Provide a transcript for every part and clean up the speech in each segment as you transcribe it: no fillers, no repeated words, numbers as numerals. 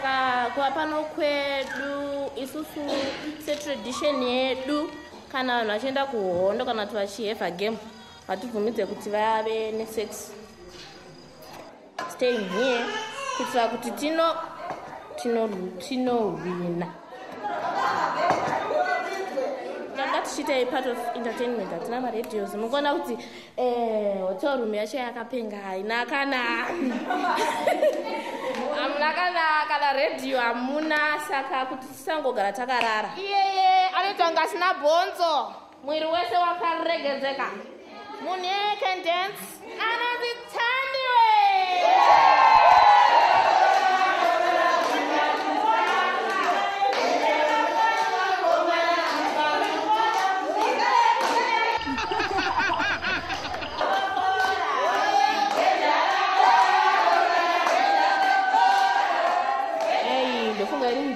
saka kuapano kwedu isusu setradition yedu kana vanhu vachienda kuhondo kana kuti vachihevha game hatibvumidze kuti vave nesex. Staying here kuitira kuti tinowina. Tichiita part of entertainment hatina maradios mukuona kuti hotel room yacho yakapenga haina kana hamuna kana radio hamuna, saka kuti tisangogara takarara. Iyeye anoita kunge asina bhonzo, mwiri wese wakaregedzeka. Munhu can dance anonzi Thandiwe.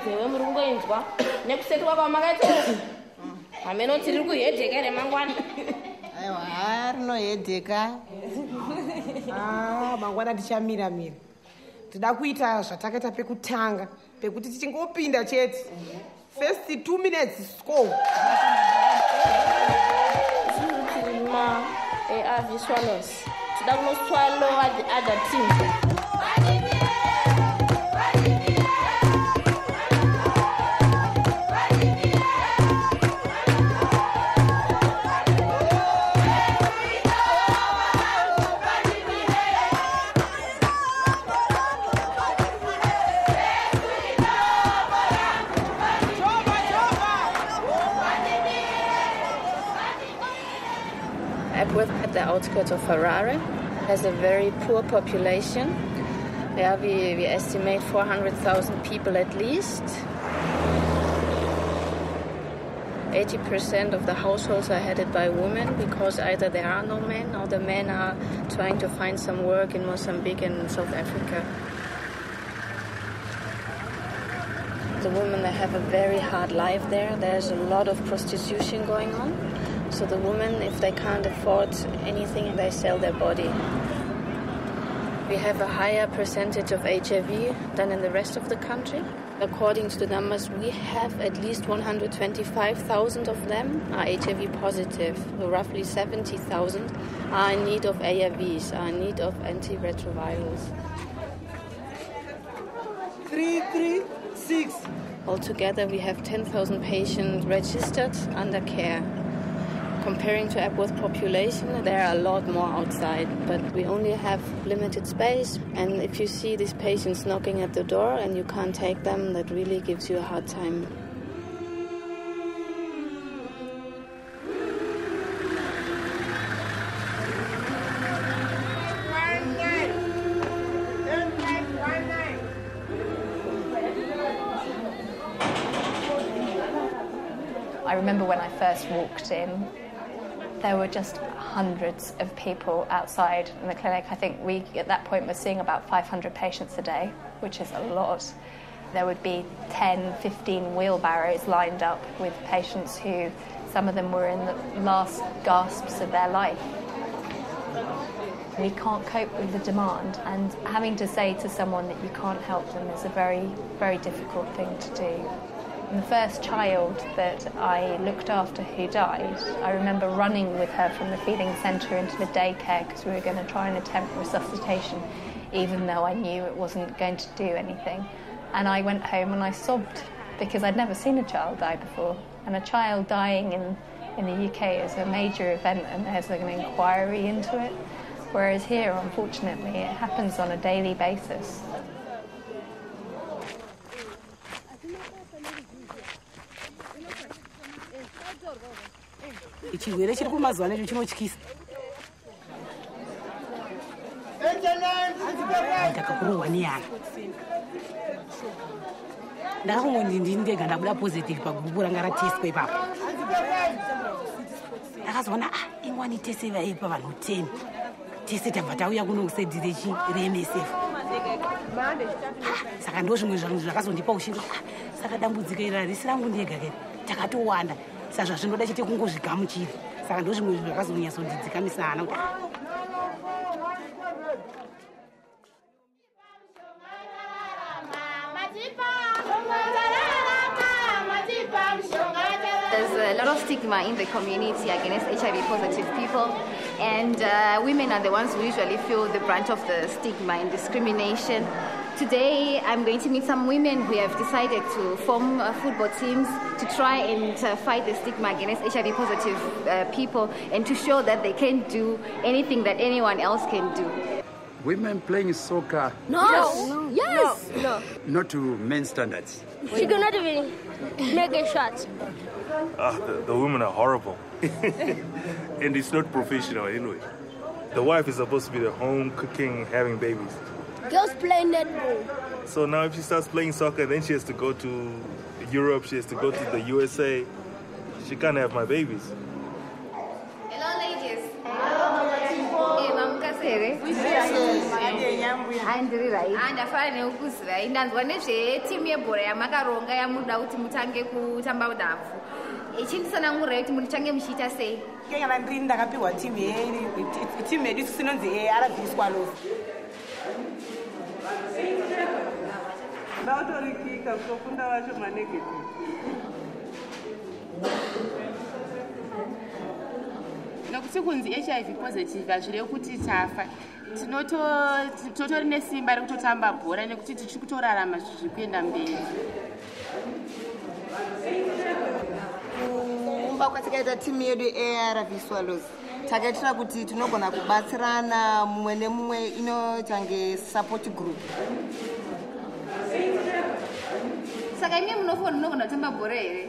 Wemuringoinzwa nekusetwa kwamakaita hamenoti riri kuhedheka remangwana. Aiwa rinohedheka. Mangwana tichamira tida kuita zvatakaita pekutanga pekuti tichingopinda chete first 2 minutes score. ARV swallows tida kunoswallowa the other team. At the outskirts of Harare, has a very poor population. Yeah, we estimate 400,000 people at least. 80% of the households are headed by women because either there are no men or the men are trying to find some work in Mozambique and South Africa. The women, they have a very hard life there. There's a lot of prostitution going on. So the women, if they can't afford anything, they sell their body. We have a higher percentage of HIV than in the rest of the country. According to the numbers, we have at least 125,000 of them are HIV positive. So roughly 70,000 are in need of ARVs, are in need of antiretrovirals. 336. Altogether, we have 10,000 patients registered under care. Comparing to Epworth population, there are a lot more outside, but we only have limited space. And if you see these patients knocking at the door and you can't take them, that really gives you a hard time. I remember when I first walked in, there were just hundreds of people outside in the clinic. I think we, at that point, were seeing about 500 patients a day, which is a lot. There would be 10, 15 wheelbarrows lined up with patients who, some of them were in the last gasps of their life. We can't cope with the demand, and having to say to someone that you can't help them is a very, very difficult thing to do. And the first child that I looked after who died, I remember running with her from the feeding centre into the daycare because we were going to try and attempt resuscitation, even though I knew it wasn't going to do anything. And I went home and I sobbed because I'd never seen a child die before. And a child dying in the UK is a major event and there's an inquiry into it. Whereas here, unfortunately, it happens on a daily basis. Chirwere chiri kumazuva necho chinotyisa. Ndakakurohwa neyana. Ndakangoti ndini ndega ndabuda positive pagurupu ranga ratesitwa ipapo. Ndakazoona ingwani tese vaipa vanhu 10. Tese tabva tauya kuno kusedhi reMSF. Saka ndozvimwe zvanhu zvakazondipa ushindi. Saka dambudziko iri harisi rangu ndega kere. Takatowanda. Saka zvinoda chete kungozvigamuchira. Saka ndozvimwe zvakazonyasondidzikamisa hana. Matipa there's a lot of stigma in the community against HIV-positive people, and women are the ones who usually feel the brunt of the stigma and discrimination. Today, I'm going to meet some women who have decided to form football teams to try and fight the stigma against HIV-positive people and to show that they can do anything that anyone else can do. Women playing soccer. No. Yes. No. Not to men's standards. She cannot even make a shot. The women are horrible. And it's not professional anyway. The wife is supposed to be at home cooking, having babies. Girls play netball. So now if she starts playing soccer, then she has to go to Europe, she has to go to the USA. She can't have my babies. Hello, ladies. Hello. Mama Kasere. Andiri right. Andafana neukuzira. Ndanzwa nezve team yebhora yamakaronga yamuda kuti mutange kutamba udhafu. Ichindisana ngura kuti muchange muchiita sei? Kenga ndiri ndakapiwa team yedu sinonzi RB Swallows. Ndautorikika kufunda vacho manegative. Nokuti kunzi HIV positive azvire kuti tafa. Tinotori nesimba rekutotamba bhora nekuti tichiri kutorarama zviri kuenda mberi. Kumba kwatikaita timu yedu ARV Swallows takaitira kuti tinogona kubatsirana mumwe nemumwe inochange support group. Saka imi munogona kutamba bhora here?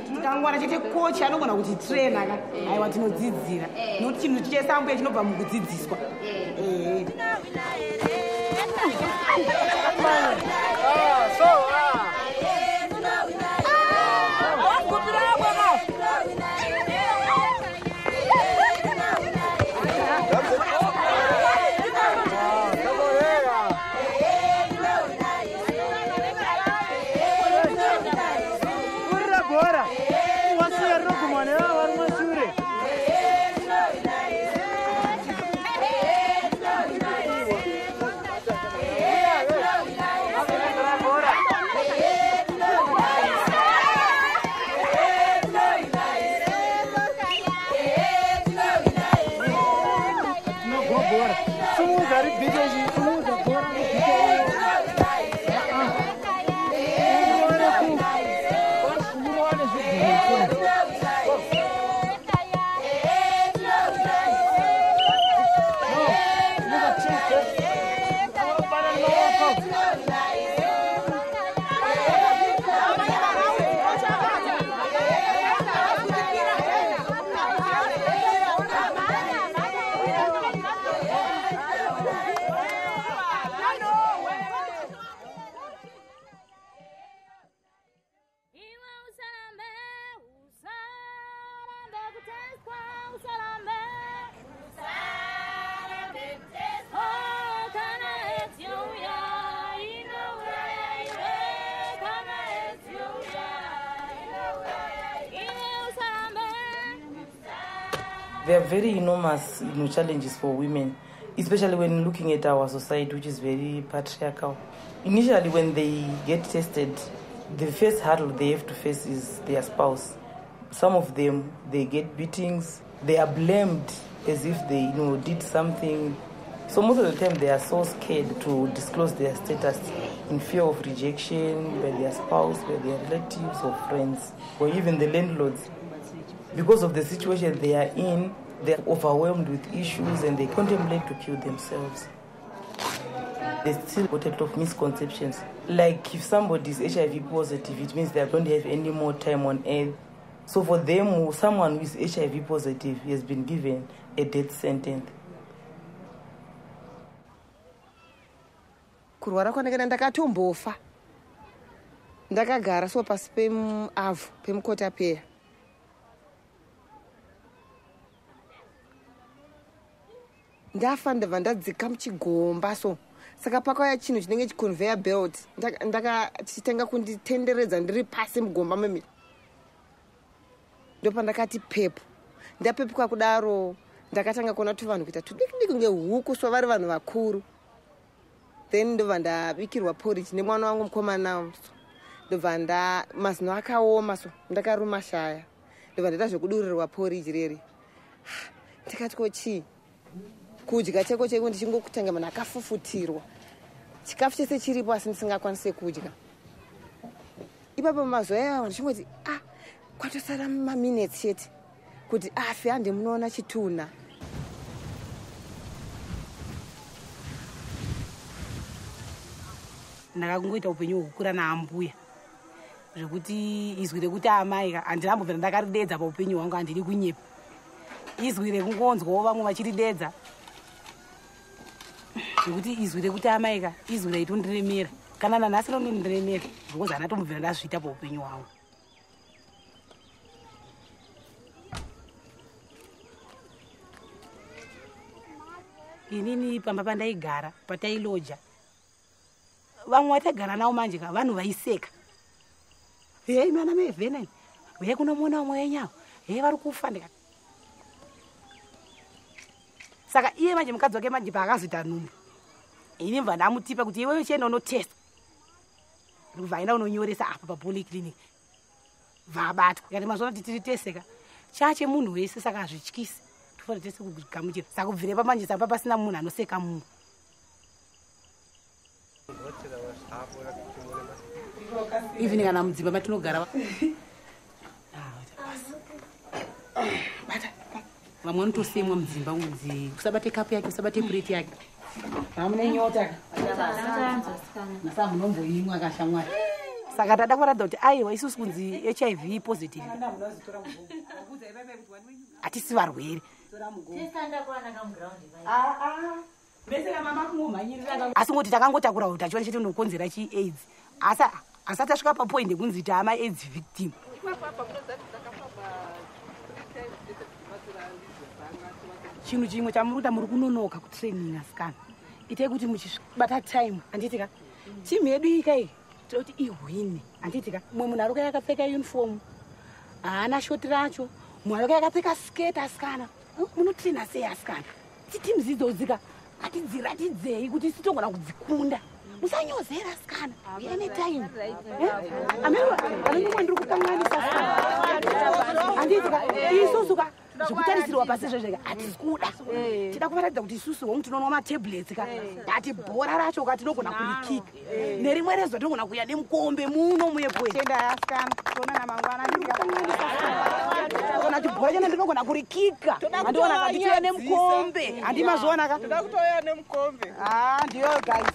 Tikangwana chete coach anogona kuti trainer ka. Aiwa tinodzidzira. Nokuti chinhu chesambuye chinobva mukudzidziswa. There are very enormous challenges for women, especially when looking at our society, which is very patriarchal. Initially, when they get tested, the first hurdle they have to face is their spouse. Some of them, they get beatings. They are blamed as if they did something. So most of the time, they are so scared to disclose their status in fear of rejection by their spouse, by their relatives or friends, or even the landlords. Because of the situation they are in, they are overwhelmed with issues and they contemplate to kill themselves. There's still a lot of misconceptions. Like if somebody is HIV positive, it means they don't have any more time on earth. So for them, someone who is HIV positive has been given a death sentence. Kurwara kwanakana ndakatombofa. Ndakagara so pasi pemuavhu pemukotapeya. Ndafa ndabva ndadzika muchigomba so saka pakauya chinhu chinenge chiconveyor belt ndakachitenga kunditenderedza ndiri pasi mugomba meme ndopandakati pepu ndapepuka kudaro ndakatanga kuona kuti vanhu kuita tudiki ngehuku so vari vanhu vakuru then ndobva ndabikirwa porridge nemwana wangu mukomana ndobva mazino akaoma so ndakaruma shaya ndobva ndaita zvekudurirwa poriji reri. Ndikati ko chii kudya cheko cheko ndichingokutanga munhu akafufutirwa chikafu chese chiripo asi ndisingakwanise kudya. Ipapo mazuva aya ndichingoti kwatosara maminutes chete kuti afe hande munoona chitunha. Ndakakungoita upenyu hwekukura naambuya zvekuti izwi rekuti amai handinambobvira ndakaridedza paupenyu hwangu, handiri kunyepa. Izwi rekungonzwawo vamwe vachiridedza zvekuti izwi rekuti amai izwi raitondiremera, kana nanhasi rinondiremera because handatombobvira ndazviita paupenyu hwangu. Inini pamba pandaigara patailoja vamwe vatagara navo manje vanhu vaiseka, hei mwana mevhenani, hei kunomona vamwe wenyawo, hei vari kufa. Ndikati saka iye manje mukadzi wake manje paakazoita nhumbu, ini mva ndamutipa kuti iwewe chienda unotesta, ndikubva aenda unonyoresa apa papolyclinic, vabatwa ikati mazuva kuti tiriteseka chachemunhu wese, saka hazvityisi tofanira tese kugamuchira. Saka kubvire pamanje sapa pasina munhu anoseka munhu. Even kana mudzimba matinogara vamwe vanotosemwa mudzimba unzi usabate kapu yake, usabate pureti yake. Hamune nyota nasa munomboimwa akashamwari. Saka tada kuratidza kuti aiwa isusu kunzi HIV positive hatisi varwere, asi ngoti takangotakura utachiona chete unokonzera chi-AIDS, asi tasvika papoint yekunzi taama AIDS victim. Chinhu chimwe chamurikuita muri kunonoka kutraining asikana. Itai kuti muchibata time, handitika timu yedu ikai toti ihwine, handitika mumwe munhu aruka yakapfeka uniform haana shoti racho, mumwe aruka yakapfeka skate asikana. Munotraina sei asikana? Timu zidzozika hatidzei kuti sitogona kudzikunda. Musanyozera asikana ine time amene ndiri kukanganisa handitika isusuka zvekutarisirwa pasi zvezvega hatisi kuda. Tida kuvaratidza kuti isusu hongu tinonwa matablets hati bhora racho tinogona kurikika, nerimwe rezuva tinogona kuya nemukombe muno muyepoetenda asikana tonana mangwana kana chibhora chene ndinogona kurikika, handiona kati tiya nemukombe, handimazoona ka toda kutoya nemukombe. Ndiyo guys.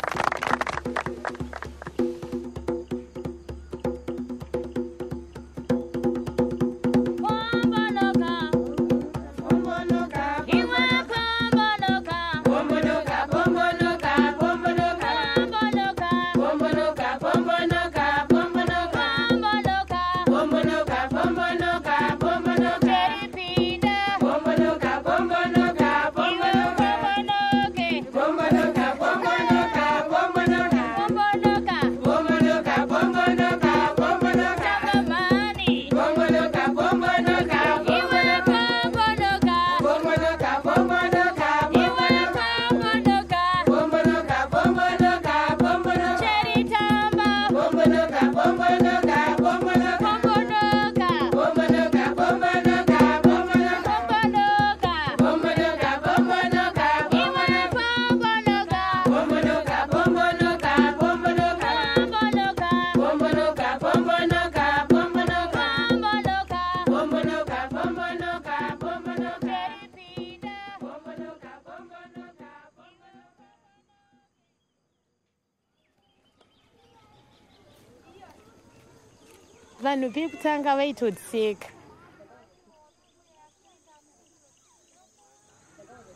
Vanhu pekutanga vaitodziseka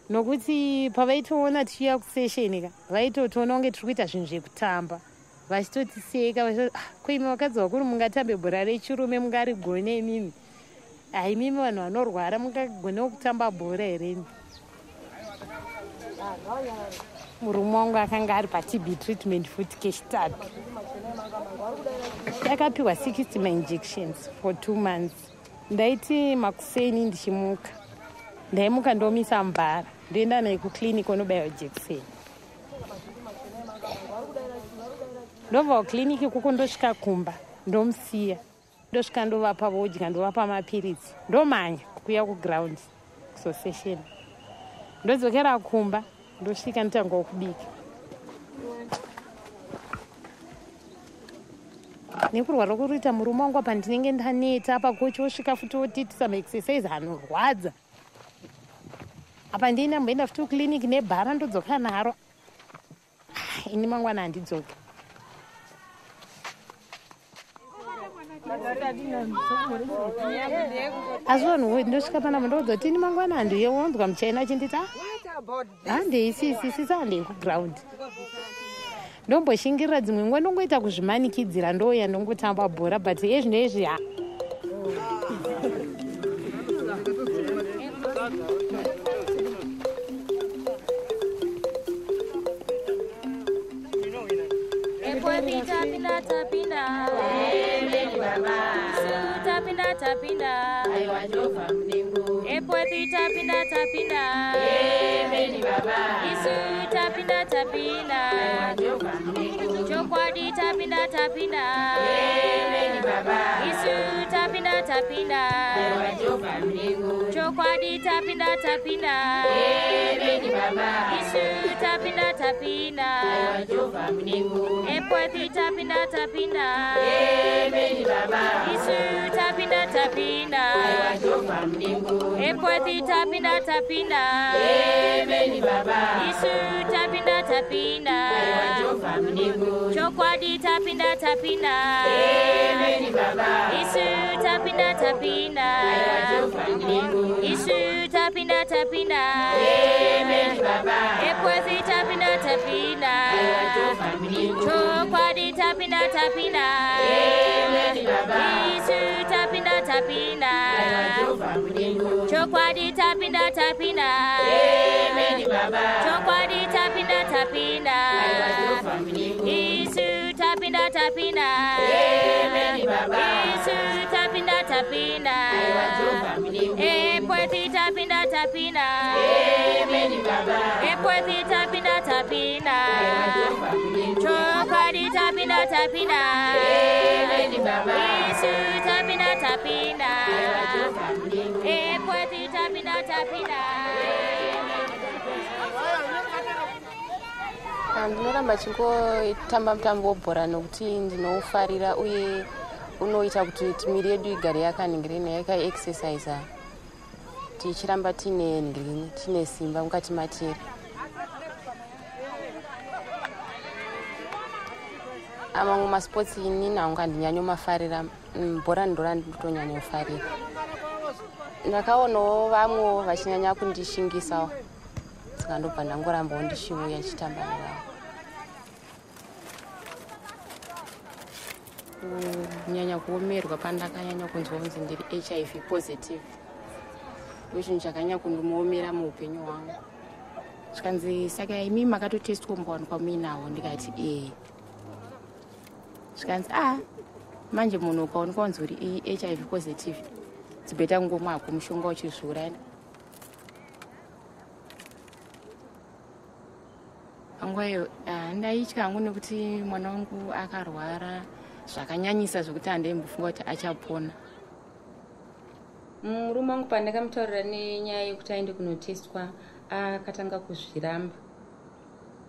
nokuti pavaitoona tichiya kusession vaitotoona kunge tiri kuita zvinhu zvekutamba, vachitotiseka koimi vakadzi vakuru mungatambe bhora rechirume mungarigone imimi? Imimi vanhu vanorwara mungagonewo kutamba bhora hereni? Murume wangu akanga ari paTB treatment futi kechitatu, akapiwa 60 injections for 2 months. Ndaiti makuseni ndichimuka, ndaimuka ndomisa mbara ndoenda naye kuclinic unobaiwa jekiseni. Ndobva kuclinic kuko ndosvika kumba ndomusiya ndosvika ndovapa vodya ndovapa mapiritsi ndomhanya kuuya kugraundi kusosesheni ndodzokera kumba ndosvika ndotanga wokubika nekurwara kuruita murume wangu apa ndinenge ndaneta apa kochi osvika futi otitisa maexercise anorwadza apa ndinamboenda futi kuclinic nebhara ndodzoka naro ini mangwana handidzoki asi vanhu ndosvika panapa ndokudzoti ini mangwana handiyeonzwa muchaina chinditi handeisisisi handei kugraundi ndomboshingirira dzimwe nguva ndongoita kuzvimanikidzira ndouya ndongotamba bhora but ezvino ezvi Chokwadi tapinda tapinda, isu tapinda tapinda, chokwadi tapinda tapinda, isu tapinda tapinda, epweti tapinda tapinda, isu tapinda tapinda, epweti tapinda tapinda, isu tapinda tapinda, chokwadi tapinda tapinda, isu tapinda tapinda, isu tapinda tapinda, epwezi tapinda tapinda, chokwadi tapinda tapinda, isu tapinda tapinda, chokwadi tapinda tapinda, chokwadi tapinda tapinda, isu tapinda tapinda, isu tapinda tapinda, epweti tapinda tapinda, epweti tapinda tapinda, chokwadi tapinda tapinda, isu tapinda tapinda, epweti tapinda tapinda. Ndinoramba chingotamba mutambo webhora nokuti ndinoufarira uye unoita kuti miri yedu igare yakaningirina yakaexercise tichiramba tine simba mukati matiri. Amamwe masports ini nangu handinyanyomafarira bhora ndorandotonyanyofarira. Ndakaonawo vamwe vachinyanya kundishingisawo saka ndobva ndangorambawo ndishiuya ndichitamba navo. Kunyanya kuomerwa pandakanyanya kunzwa kunzi ndiri HIV positive ndochinhu chakanyanya kundimuomera muupenyu hwangu. Zvikanzi saka imi makatotestwa mukawanikwa muinawo, ndikati zvikanzi manje munhu ukaonekwa kunzi uri HIV positive dzibeta kungomwa hako mushonga uchizviuraya. Angwayo ndaitya hangu nekuti mwana wangu akarwara zvakanyanyisa zvokuti handaimbofunga kuti achapona. Murume wangu pandakamutaurira nenyaya yekuti aende kunotestwa akatanga kuzviramba,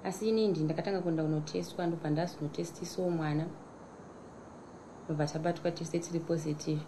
asi inini ndakatanga kuenda kunotestwa ndobva ndazonotestisawo mwana ndobva tabatwa tese tiri positive.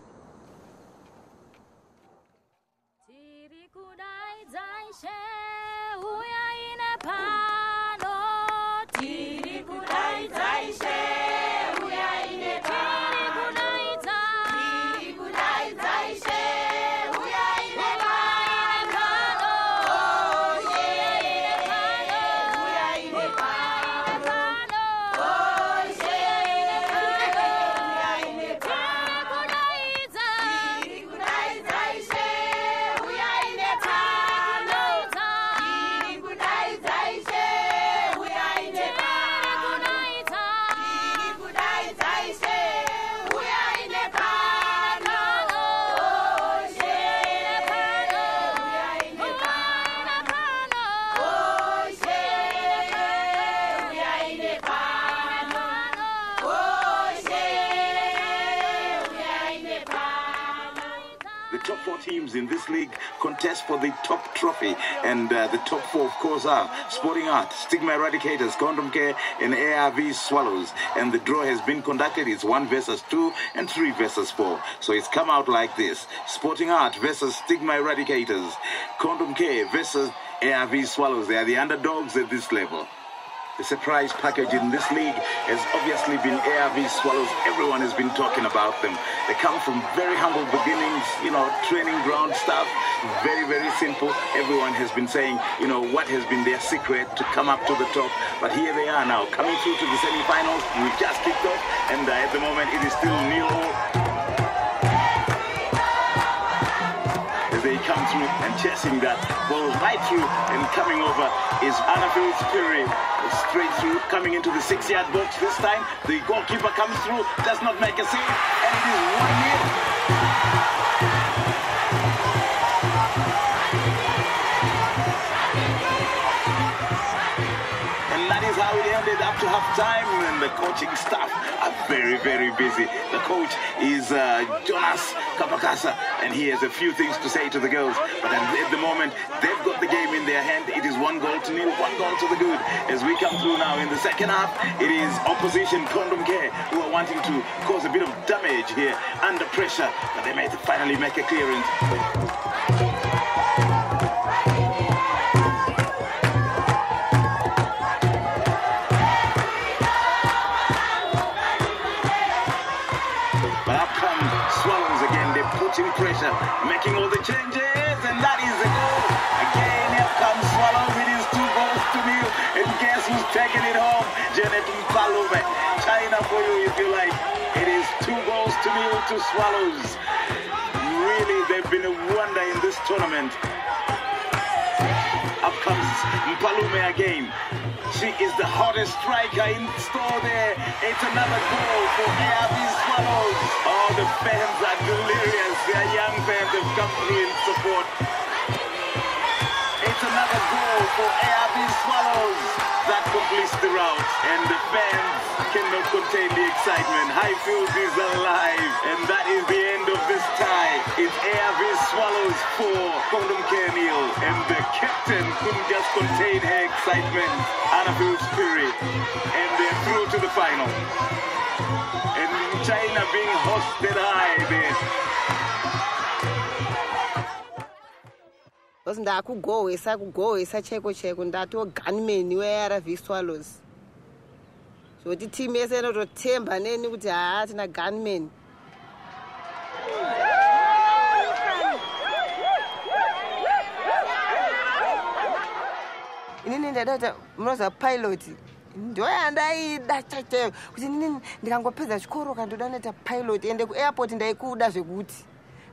top 4 teams in this league contest for the top trophy. And the top 4, of course, are Sporting Art, Stigma Eradicators, Condom Care, and ARV Swallows. And the draw has been conducted. It's 1 versus 2 and 3 versus 4. So it's come out like this. Sporting Art versus Stigma Eradicators. Condom Care versus ARV Swallows. They are the underdogs at this level. The surprise package in this league has obviously been ARV Swallows. Everyone has been talking about them. They come from very humble beginnings, training ground stuff, very, very simple. Everyone has been saying, what has been their secret to come up to the top. But here they are now, coming through to the semi-finals. We just kicked off, and at the moment it is still 0-0. They come through and chasing that ball right through, and coming over is Annafield Spirit. Straight through, coming into the 6-yard box this time. The goalkeeper comes through, does not make a save, and it is 1-0. And that is how it ended up to half time, and the coaching staff are very, very busy. The coach is Jonas Kapakasa, and he has a few things to say to the girls. But at the moment, they've got the game in their hand. It is 1-0, 1 goal to the good. As we come through now in the second half, it is opposition Condom Care who are wanting to cause a bit of damage here under pressure, but they may finally make a clearance. Pressure, making all the changes, and that is a goal. Again, here comes Swallows. It is 2 goals to 0, and guess who's taking it home? Janet Mpalume. China for you if you like. It is 2 goals to 0 to Swallows. Really, they've been a wonder in this tournament. Up comes Mpalume again. She is the hottest striker in store there. It's another goal for ARV Swallows. Oh, the fans are delirious. Their young fans have come through in support. It's another goal for ARV Swallows. That completes the route, and the fans cannot contain the excitement. Highfield is alive, and that is the end of this tie. It's ARV Swallows 4, Condom Care 0, and the captain couldn't just contain her excitement. Annafield Spirit, and they're through to the final. And China being hosted high there. ndakugohwesa cheko ndatiwo gunman weARV Swallows. Zvoti team yese inototemba neni kuti tina gunman. Inini ndada kuti munoza pilot ndoyandaida chaiteyo kuti inini ndikangopedza chikoro kandoda neta pilot ende kuairport ndaikuda zvekuti.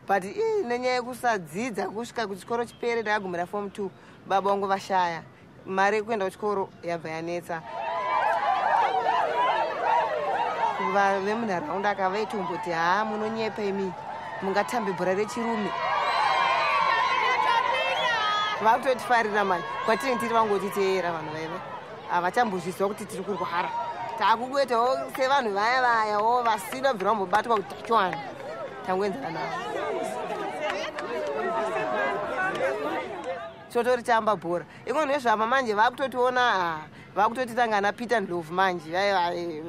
But nenyaya yekusadzidza kusvika kuchikoro chipere ndakagumira form 2 baba vangu vashaya mari yekuenda kuchikoro yabva yanetsa. Vemunharaunda akavaitomboti munonyepa imi mungatambe bhora rechirume. Vakutotifarira mani kwatiri tiri vangotiteera vanhu vaive havachambozviziva kuti tiri kurwara. Takukuitawo sevanhu vaya vayawo vasina bvira vambobatwa utachiwana tangoenzana navo. Chotori chamba bhora iko nezvama manje vakutotiona vakutotitanga na Peter Ndlovu manje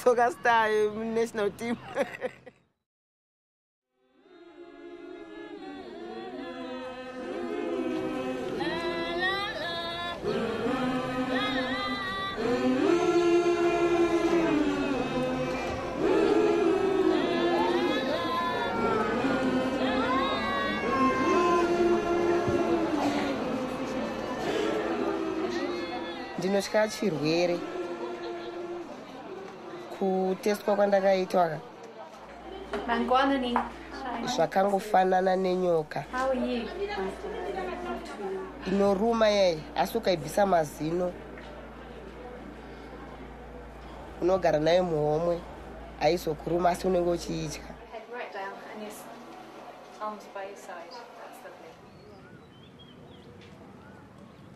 soccer star national team. Ndinosvika chirwere kutestwa kwandakaitwa zvakangofanana nenyoka inoruma yeye asi ukaibvisa mazino unogara nayo muhomwe aizokuruma asi unenge uchiitya.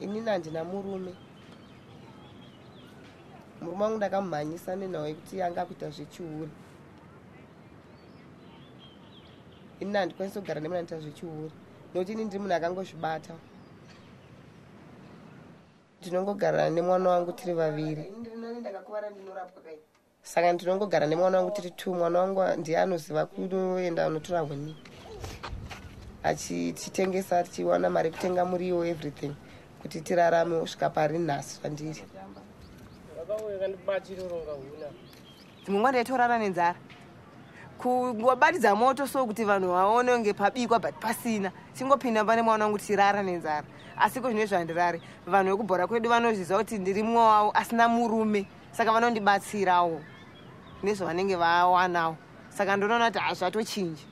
Inini handina murume. Murume wangu ndakamumhanyisa nenawo yekuti anga kuita zvechiuri. ini handikwanisi kugara nemunhu anoita zvechiuri nokuti ini ndiri munhu akangozvibata. Ndinongogara nemwana wangu tiri vaviri, saka ndinongogara nemwana wangu tiri 2. Mwana wangu ndiye anoziva kuenda anotora huni achitengesa tichiwana mari kutenga muriwo everything kuti tirarame kusvika pari nhasi zvandiri. Dzimwe nguva ndaitorara nenzara kungobatidza moto so kuti vanhu vaone kunge pabikwa but pasina, tingopinda pane mwana wangu tirara nenzara. Asi ko zvine zvandirare vanhu vekubhora kwedu vanozviziva kuti ndiri mumwe wavo asina murume, saka vanondibatsirawo nezvo vanenge vawanawo, saka ndonoona kuti hazvatochinji.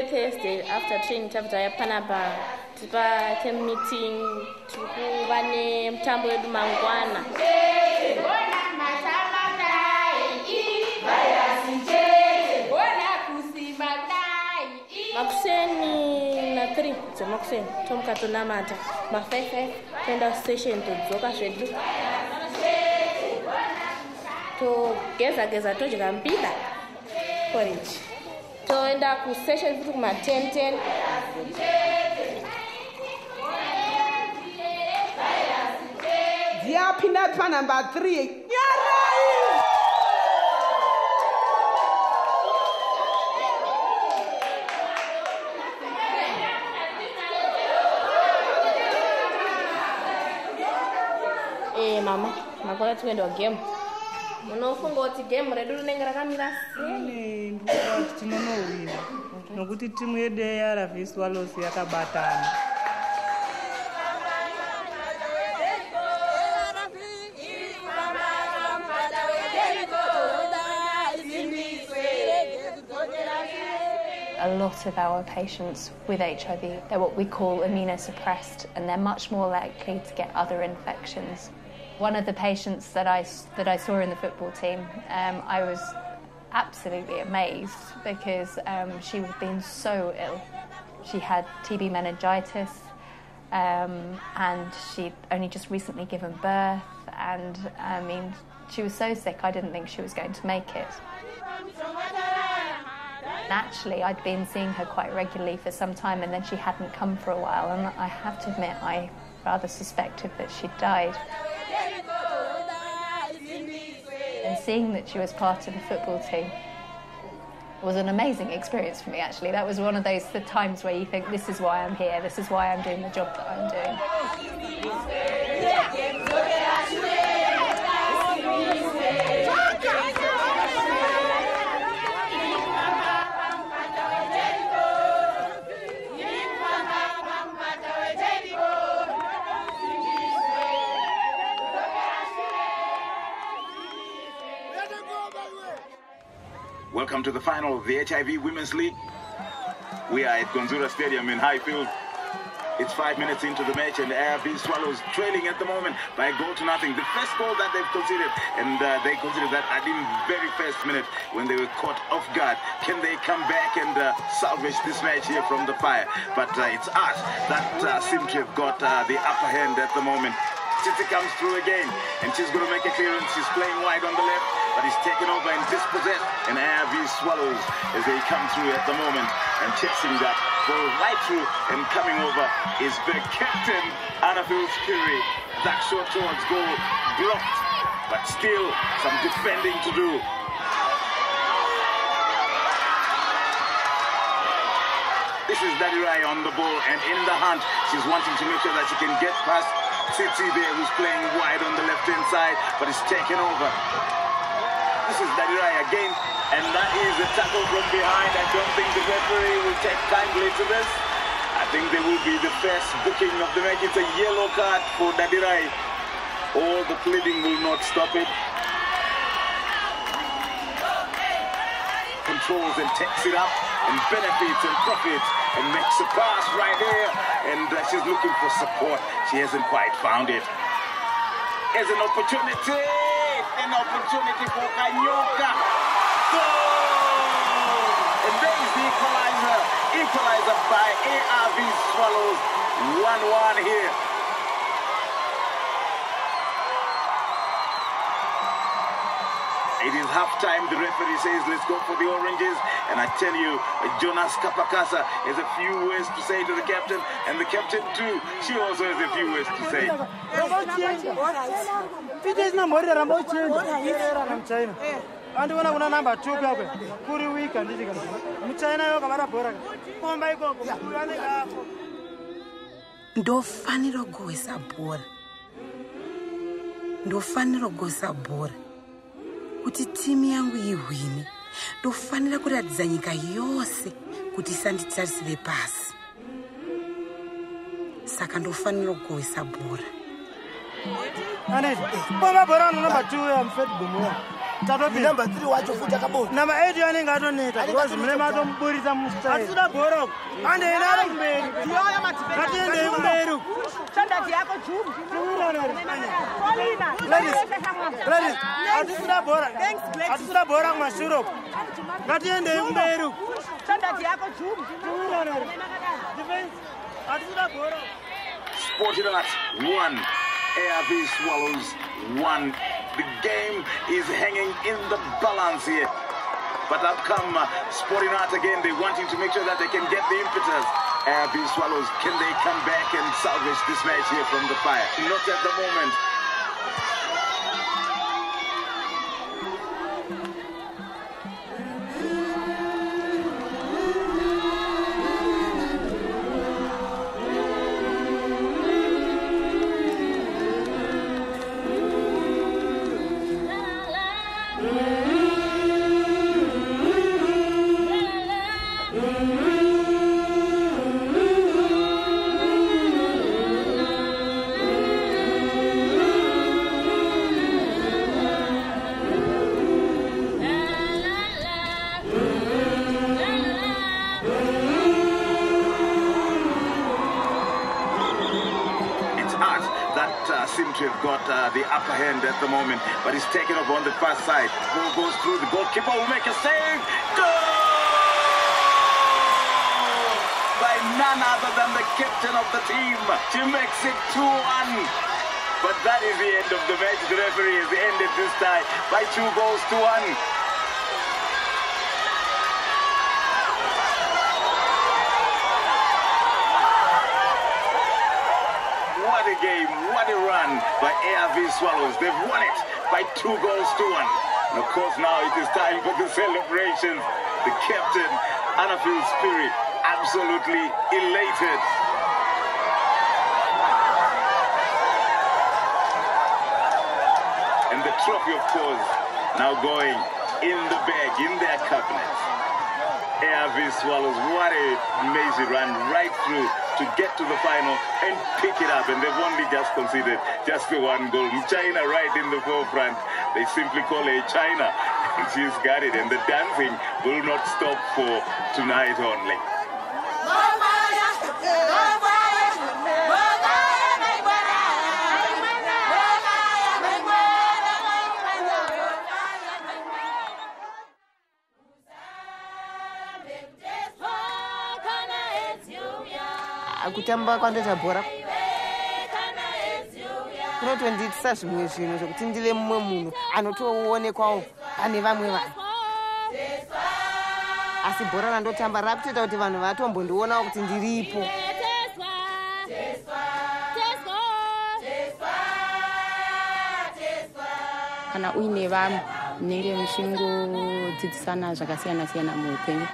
Thursday after training tabva panapa tipa team meeting tikuva nemutambo wedu mangwana. Makuseni na 3 dzemakuseni tomuka tonamata, ma5 toenda station todzoka zvedu togeza todya mbida porridge toenda kusession futi kuma10 ndiyapinda panumber 3 mama makona tikuenda game. Munofunga kuti game redu rinenge rakamira sei? Ndikuti tinonowina nokuti timu yedu yeRV Swallows yakabatana. A lot of our patients with HIV, they're what we call immunosuppressed, and they're much more likely to get other infections. One of the patients that I saw in the football team, I was absolutely amazed because she had been so ill. She had TB meningitis, and she'd only just recently given birth, and I mean, she was so sick I didn't think she was going to make it. Naturally, I'd been seeing her quite regularly for some time, and then she hadn't come for a while, and I have to admit I rather suspected that she'd died. And seeing that she was part of the football team was an amazing experience for me, actually. That was one of those times where you think, this is why I'm here, this is why I'm doing the job that I'm doing. Welcome to the final of the HIV Women's League. We are at Gonzura Stadium in Highfield. It's 5 minutes into the match and ARV Swallows trailing at the moment by 1-0. The first goal that they've conceded, and they conceded that at the very first minute when they were caught off guard. Can they come back and salvage this match here from the fire? But it's us that seem to have got the upper hand at the moment. Titi comes through again, and she's going to make a clearance. She's playing wide on the left, but he's taken over and dispossessed. And ARV Swallows as they come through at the moment and chasing that ball right through and coming over is the captain, Annafield Fury. That shot towards goal blocked, but still some defending to do. This is Daddy Rai on the ball and in the hunt. She's wanting to make sure that she can get past Tsitsi there, who's playing wide on the left-hand side, but he's taken over. This is Daddy Rai again, and that is a tackle from behind. I don't think the referee will take kindly to this. I think there will be the first booking of the match. It's a yellow card for Daddy Rai. All the pleading will not stop it. controls and takes it up and benefits and profits and makes a pass right there. And she's looking for support. She hasn't quite found it. Here's an opportunity for Kanyoka. Goal! And there is the equalizer by ARV Swallows. 1-1 here. It is half-time. The referee says, let's go for the oranges. And I tell you, Jonas Kapakasa has a few words to say to the captain. And the captain, too, she also has a few words to say. Andivona kuna number 2 kakwe kuri week anditi kana muchina yo kamara bhora komba ikoko anenge hapo ndofanira kugoisa bhora kuti timu yangu ihwine ndofanira kuratidza nyika yose kuti isanditarisire pasi saka ndofanira kugoisa bhora anditi komba bhora number 2 ya mfed bomo number 3 wacho futi akabona number 8 yanenge atoneta because mune matomburisa mustyle atsida bhora ande inaro kumberi tiyoya matibeti atiende kumberi standard yako juru ladies atisida bhora kumashuro ngatiende kumberi standard yako juru defense atisida bhora Sporting Arts 1, ARV Swallows 1. The game is hanging in the balance here. But how come Sporting Arts again, they wanting to make sure that they can get the impetus. ARV Swallows, can they come back and salvage this match here from the fire? Not at the moment. Seem to have got the upper hand at the moment, but he's taken off on the far side. Ball goes through, the goalkeeper will make a save. Goal! By none other than the captain of the team. She makes it 2-1. But that is the end of the match. The referee has ended this tie by 2-1. What a game, what a run by ARV Swallows. They've won it by 2-1. And of course now it is time for the celebrations. The captain, Annafield Spirit, absolutely elated. And the trophy, of course, now going in the bag, in their cabinets. ARV Swallows, what an amazing run right through to get to the final and pick it up. And they've only just conceded just the one goal. China right in the forefront. They simply call her China. She's got it. And the dancing will not stop for tonight only. kutamba kwandoita bhora kunotondiitisa zvimwe zvinhu zvokuti ndive mumwe munhu anotoonekwawo pane vamwe vanhu asi bhora randotamba rakutoita kuti vanhu vatombondionawo kuti ndiripo. kana uine vamwe munenge muchingodzidzisana zvakasiyana-siyana muupenyu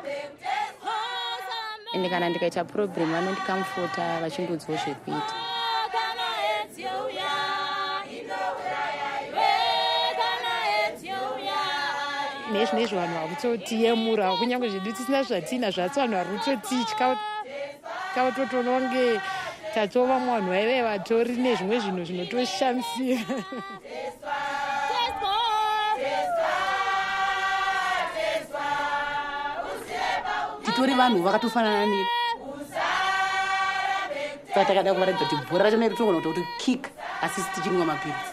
ende kana ndikaita problem vanondikamufota vachindoudzawo zvekuita. nezvinezvi vanhu vakutotiyemura kunyange zvedu tisina zvatina zvatsi vanhu vari kutotitya kautotononge tatova vanhu vaive vatori nezvimwe zvinhu zvinotoshamisira. titori vanhu vakatofanana nini saka takada kuvaradza kuti bhora racho neritogona kuita kuti kick asi tichimwa mapirisi